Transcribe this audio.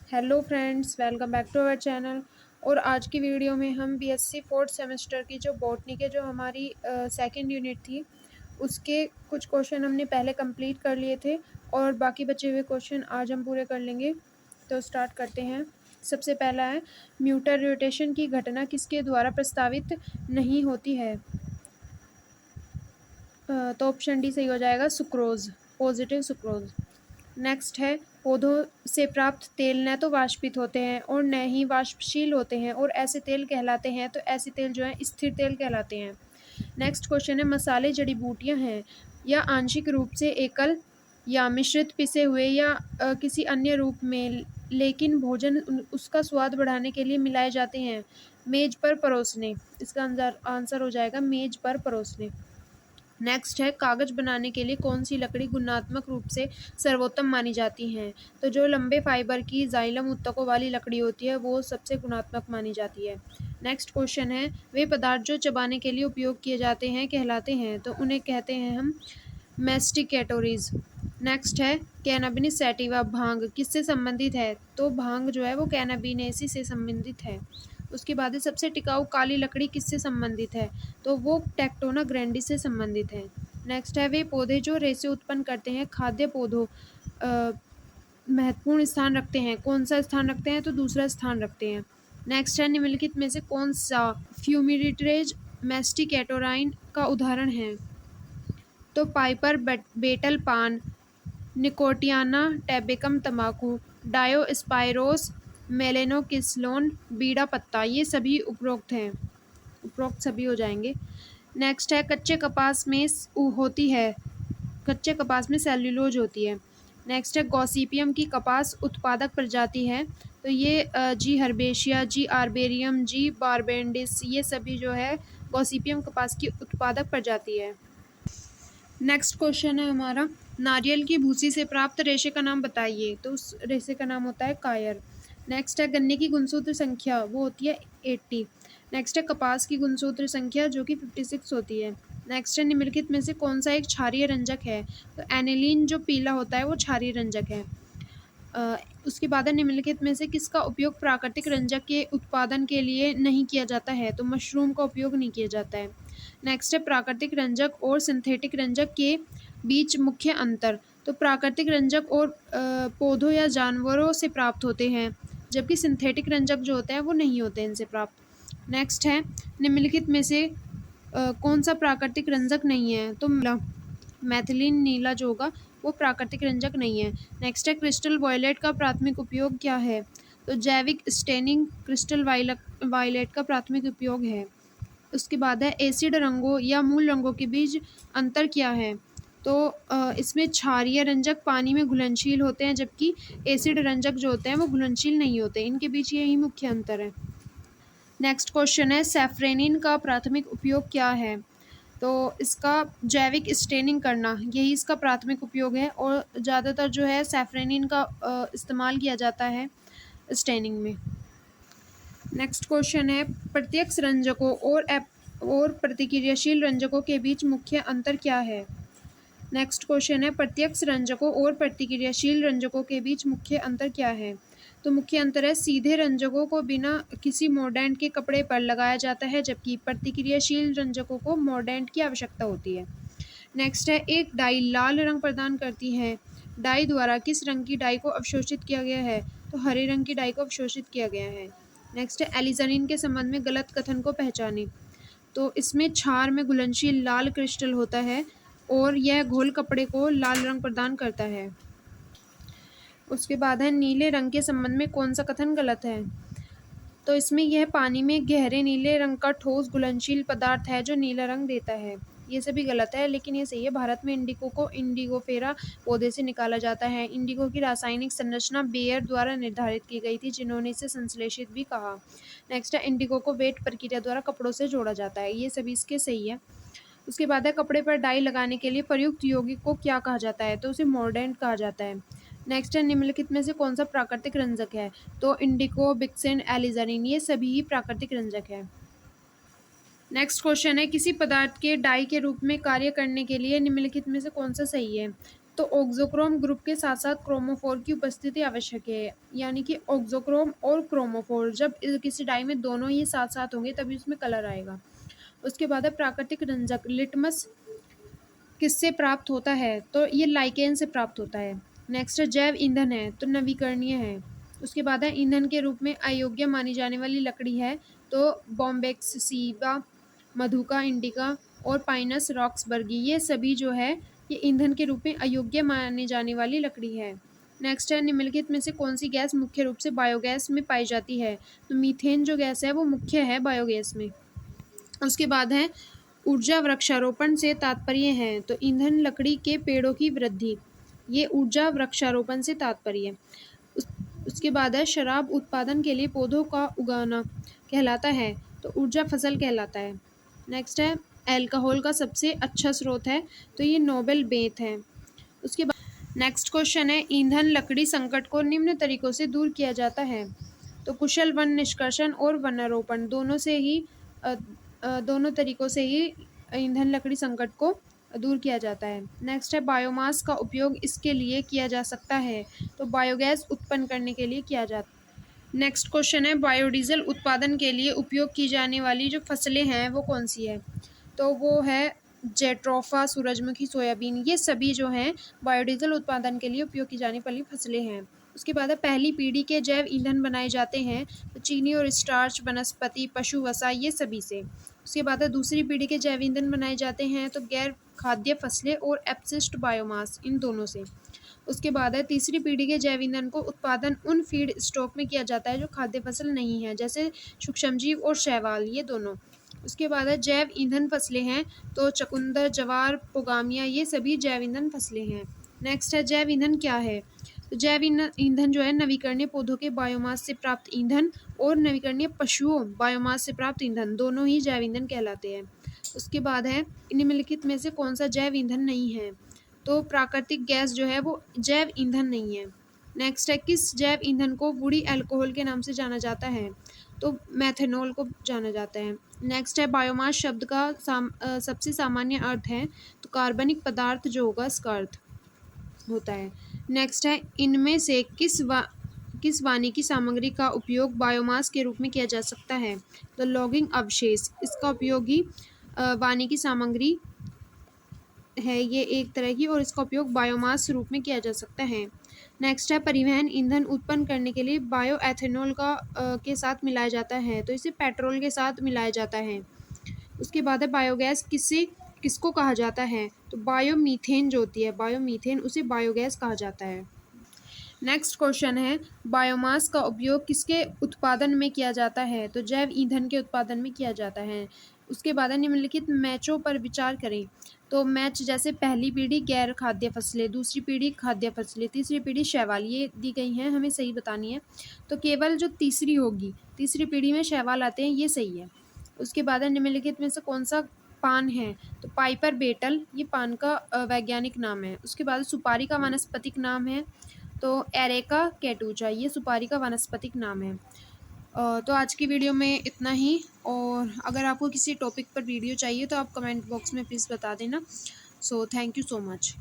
Hello friends, welcome back to our channel. और आज की वीडियो में हम बीएससी फोर्थ सेमेस्टर की जो बॉटनी के जो हमारी सेकंड यूनिट थी उसके कुछ क्वेश्चन हमने पहले कंप्लीट कर लिए थे और बाकी बचे हुए क्वेश्चन आज हम पूरे कर लेंगे। तो स्टार्ट करते हैं। सबसे पहला है, म्यूटर रोटेशन की घटना किसके द्वारा प्रस्तावित नहीं होती है? तो ऑप्शन डी सही हो जाएगा, सुक्रोज, पॉजिटिव सुक्रोज। नेक्स्ट है, पौधों से प्राप्त तेल न तो वाष्पित होते हैं और न ही वाष्पशील होते हैं और ऐसे तेल कहलाते हैं, तो ऐसे तेल जो है स्थिर तेल कहलाते हैं। नेक्स्ट क्वेश्चन है, मसाले जड़ी बूटियां हैं या आंशिक रूप से एकल या मिश्रित पिसे हुए या किसी अन्य रूप में, लेकिन भोजन उसका स्वाद बढ़ाने के लिए मिलाए जाते हैं मेज पर परोसने। इसका आंसर हो जाएगा मेज पर परोसने। नेक्स्ट है, कागज बनाने के लिए कौन सी लकड़ी गुणात्मक रूप से सर्वोत्तम मानी जाती है? तो जो लंबे फाइबर की जाइलम उत्तकों वाली लकड़ी होती है वो सबसे गुणात्मक मानी जाती है। नेक्स्ट क्वेश्चन है, वे पदार्थ जो चबाने के लिए उपयोग किए जाते हैं कहलाते हैं, तो उन्हें कहते हैं हम मैस्टिकेटोरीज। नेक्स्ट है, कैनाबिनस सैटिवा भांग किससे संबंधित है? तो भांग जो है वो कैनाबिनेसी से संबंधित है। उसके बाद है, सबसे टिकाऊ काली लकड़ी किससे संबंधित है? तो वो टेक्टोना ग्रैंडिस से संबंधित है। नेक्स्ट है, वे पौधे जो रेशे उत्पन्न करते हैं खाद्य पौधों महत्वपूर्ण स्थान रखते हैं। कौन सा स्थान रखते हैं? तो दूसरा स्थान रखते हैं। नेक्स्ट है, निम्नलिखित में से कौन सा फ्यूमिरिटरेज मैस्टिकेटोराइन का उदाहरण है? तो पाइपर बेटल पान, निकोटियाना टैबेकम तंबाकू, डायोस्पाइरोस मेलेनोकिस्लोन बीड़ा पत्ता, ये सभी उपरोक्त हैं। उपरोक्त सभी हो जाएंगे। नेक्स्ट है, कच्चे कपास में होती है, कच्चे कपास में सेल्यूलोज होती है। नेक्स्ट है, गॉसिपियम की कपास उत्पादक प्रजाति है, तो ये जी हर्बेशिया, जी आर्बेरियम, जी बारबेंडिस, ये सभी जो है गॉसिपियम कपास की उत्पादक प्रजाति है। नेक्स्ट क्वेश्चन है हमारा, नारियल की भूसी से प्राप्त रेशे का नाम बताइए। तो उस रेशे का नाम होता है कायर। नेक्स्ट है, गन्ने की गुणसूत्र संख्या वो होती है 80। नेक्स्ट है, कपास की गुणसूत्र संख्या जो कि 56 होती है। नेक्स्ट है, निम्नलिखित में से कौन सा एक क्षारीय रंजक है? तो एनिलीन जो पीला होता है वो क्षारीय रंजक है। उसके बाद है, निम्नलिखित में से किसका उपयोग प्राकृतिक रंजक के उत्पादन के लिए नहीं किया जाता है? तो मशरूम का उपयोग नहीं किया जाता है। नेक्स्ट है, प्राकृतिक रंजक और सिंथेटिक रंजक के बीच मुख्य अंतर। तो प्राकृतिक रंजक और पौधों या जानवरों से प्राप्त होते हैं, जबकि सिंथेटिक रंजक जो होते हैं वो नहीं होते इनसे प्राप्त। नेक्स्ट है, निम्नलिखित में से कौन सा प्राकृतिक रंजक नहीं है? तो मैथिलीन नीला जो होगा वो प्राकृतिक रंजक नहीं है। नेक्स्ट है, क्रिस्टल वॉयलेट का प्राथमिक उपयोग क्या है? तो जैविक स्टेनिंग क्रिस्टल वायलेट का प्राथमिक उपयोग है। उसके बाद है, एसिड रंगों या मूल रंगों के बीच अंतर क्या है? तो इसमें क्षारीय रंजक पानी में घुलनशील होते हैं, जबकि एसिड रंजक जो होते हैं वो घुलनशील नहीं होते। इनके बीच यही मुख्य अंतर है। नेक्स्ट क्वेश्चन है, सैफ्रेनिन का प्राथमिक उपयोग क्या है? तो इसका जैविक स्टेनिंग करना यही इसका प्राथमिक उपयोग है और ज़्यादातर जो है सैफ्रेनिन का इस्तेमाल किया जाता है स्टेनिंग में। नेक्स्ट क्वेश्चन है, प्रत्यक्ष रंजकों और प्रतिक्रियाशील रंजकों के बीच मुख्य अंतर क्या है? नेक्स्ट क्वेश्चन है, प्रत्यक्ष रंजकों और प्रतिक्रियाशील रंजकों के बीच मुख्य अंतर क्या है? तो मुख्य अंतर है, सीधे रंजकों को बिना किसी मोर्डेंट के कपड़े पर लगाया जाता है, जबकि प्रतिक्रियाशील रंजकों को मोर्डेंट की आवश्यकता होती है। नेक्स्ट है, एक डाई लाल रंग प्रदान करती है, डाई द्वारा किस रंग की डाई को अवशोषित किया गया है? तो हरे रंग की डाई को अवशोषित किया गया है। नेक्स्ट है, एलिजानिन के संबंध में गलत कथन को पहचाने। तो इसमें क्षार में घुलनशील लाल क्रिस्टल होता है और यह घोल कपड़े को लाल रंग प्रदान करता है। उसके बाद है, नीले रंग के संबंध में कौन सा कथन गलत है? तो इसमें यह पानी में गहरे नीले रंग का ठोस घुलनशील पदार्थ है जो नीला रंग देता है। ये सभी गलत है, लेकिन ये सही है। भारत में इंडिगो को इंडिगोफेरा पौधे से निकाला जाता है। इंडिगो की रासायनिक संरचना बेयर द्वारा निर्धारित की गई थी, जिन्होंने इसे संश्लेषित भी कहा। नेक्स्ट है, इंडिगो को वेट प्रक्रिया द्वारा कपड़ों से जोड़ा जाता है। ये सभी इसके सही है। उसके बाद है, कपड़े पर डाई लगाने के लिए प्रयुक्त यौगिक को क्या कहा जाता है? तो उसे मोर्डेंट कहा जाता है। नेक्स्ट है, निम्नलिखित में से कौन सा प्राकृतिक रंजक है? तो इंडिको, बिक्सिन, एलिजानिन, ये सभी ही प्राकृतिक रंजक है। नेक्स्ट क्वेश्चन है, किसी पदार्थ के डाई के रूप में कार्य करने के लिए निम्नलिखित में से कौन सा सही है? तो ऑक्सोक्रोम ग्रुप के साथ साथ क्रोमोफोर की उपस्थिति आवश्यक है, यानी कि ऑक्सोक्रोम और क्रोमोफोर जब किसी डाई में दोनों ही साथ साथ होंगे तभी उसमें कलर आएगा। उसके बाद है प्राकृतिक रंजक। लिटमस किससे प्राप्त होता है? तो ये लाइकेन से प्राप्त होता है। नेक्स्ट है जैव ईंधन है तो नवीकरणीय है। उसके बाद है ईंधन के रूप में अयोग्य मानी जाने वाली लकड़ी है तो बॉम्बेक्स सीबा, मधुका इंडिका और पाइनस रॉक्सबर्गी, ये सभी जो है ये ईंधन के रूप में अयोग्य माने जाने वाली लकड़ी है। नेक्स्ट है निम्नलिखित में से कौन सी गैस मुख्य रूप से बायोगैस में पाई जाती है? तो मीथेन जो गैस है वो मुख्य है बायोगैस में। उसके बाद है ऊर्जा वृक्षारोपण से तात्पर्य है तो ईंधन लकड़ी के पेड़ों की वृद्धि, ये ऊर्जा वृक्षारोपण से तात्पर्य है। उसके बाद है शराब उत्पादन के लिए पौधों का उगाना कहलाता है तो ऊर्जा फसल कहलाता है। नेक्स्ट है अल्कोहल का सबसे अच्छा स्रोत है तो ये नोबेल बेंथ है। उसके बाद नेक्स्ट क्वेश्चन है ईंधन लकड़ी संकट को निम्न तरीकों से दूर किया जाता है तो कुशल वन निष्कर्षण और वनारोपण दोनों तरीकों से ही ईंधन लकड़ी संकट को दूर किया जाता है। नेक्स्ट है बायोमास का उपयोग इसके लिए किया जा सकता है तो बायोगैस उत्पन्न करने के लिए किया जाता है। नेक्स्ट क्वेश्चन है बायोडीजल उत्पादन के लिए उपयोग की जाने वाली जो फसलें हैं वो कौन सी है? तो वो है जेट्रोफा, सूरजमुखी, सोयाबीन, ये सभी जो हैं बायोडीजल उत्पादन के लिए उपयोग की जाने वाली फसलें हैं। उसके बाद है पहली पीढ़ी के जैव ईंधन बनाए जाते हैं तो चीनी और स्टार्च, वनस्पति, पशु वसा, ये सभी से। उसके बाद है दूसरी पीढ़ी के जैव ईंधन बनाए जाते हैं तो गैर खाद्य फसलें और अपशिष्ट बायोमास, इन दोनों से। उसके बाद है तीसरी पीढ़ी के जैव ईंधन को उत्पादन उन फीड स्टॉक में किया जाता है जो खाद्य फसल नहीं है, जैसे सूक्ष्मजीव और शैवाल, ये दोनों। उसके बाद है जैव ईंधन फसलें हैं तो चुकंदर, जवार, पोगामिया, ये सभी जैव ईंधन फसलें हैं। नेक्स्ट है जैव ईंधन क्या है? तो जैव ईंधन जो है नवीकरणीय पौधों के बायोमास से प्राप्त ईंधन और नवीकरणीय पशुओं बायोमास से प्राप्त ईंधन, दोनों ही जैव ईंधन कहलाते हैं। उसके बाद है निम्नलिखित में से कौन सा जैव ईंधन नहीं है? तो प्राकृतिक गैस जो है वो जैव ईंधन नहीं है। नेक्स्ट है किस जैव ईंधन को वुडी अल्कोहल के नाम से जाना जाता है? तो मेथनॉल को जाना जाता है। नेक्स्ट है बायोमास शब्द का सबसे सामान्य अर्थ है तो कार्बनिक पदार्थ जो होगा इसका अर्थ होता है। नेक्स्ट है इनमें से किस वानिकी सामग्री का उपयोग बायोमास के रूप में किया जा सकता है? तो लॉगिंग अवशेष, इसका उपयोग ही वानिकी सामग्री है ये एक तरह की, और इसका उपयोग बायोमास रूप में किया जा सकता है। नेक्स्ट है परिवहन ईंधन उत्पन्न करने के लिए बायो एथेनॉल के साथ मिलाया जाता है तो इसे पेट्रोल के साथ मिलाया जाता है। उसके बाद है बायोगैस किसको कहा जाता है? तो बायोमीथेन जो होती है बायोमीथेन, उसे बायोगैस कहा जाता है। नेक्स्ट क्वेश्चन है बायोमास का उपयोग किसके उत्पादन में किया जाता है? तो जैव ईंधन के उत्पादन में किया जाता है। उसके बाद निम्नलिखित मैचों पर विचार करें तो मैच जैसे पहली पीढ़ी गैर खाद्य फसलें, दूसरी पीढ़ी खाद्य फसलें, तीसरी पीढ़ी शैवाल, ये दी गई हैं, हमें सही बतानी है। तो केवल जो तीसरी होगी, तीसरी पीढ़ी में शैवाल आते हैं, ये सही है। उसके बाद निम्नलिखित में से कौन सा पान है? तो पाइपर बेटल, ये पान का वैज्ञानिक नाम है। उसके बाद सुपारी का वानस्पतिक नाम है तो एरेका कैटूचा, ये सुपारी का वानस्पतिक नाम है। तो आज की वीडियो में इतना ही, और अगर आपको किसी टॉपिक पर वीडियो चाहिए तो आप कमेंट बॉक्स में प्लीज़ बता देना। So thank you so much.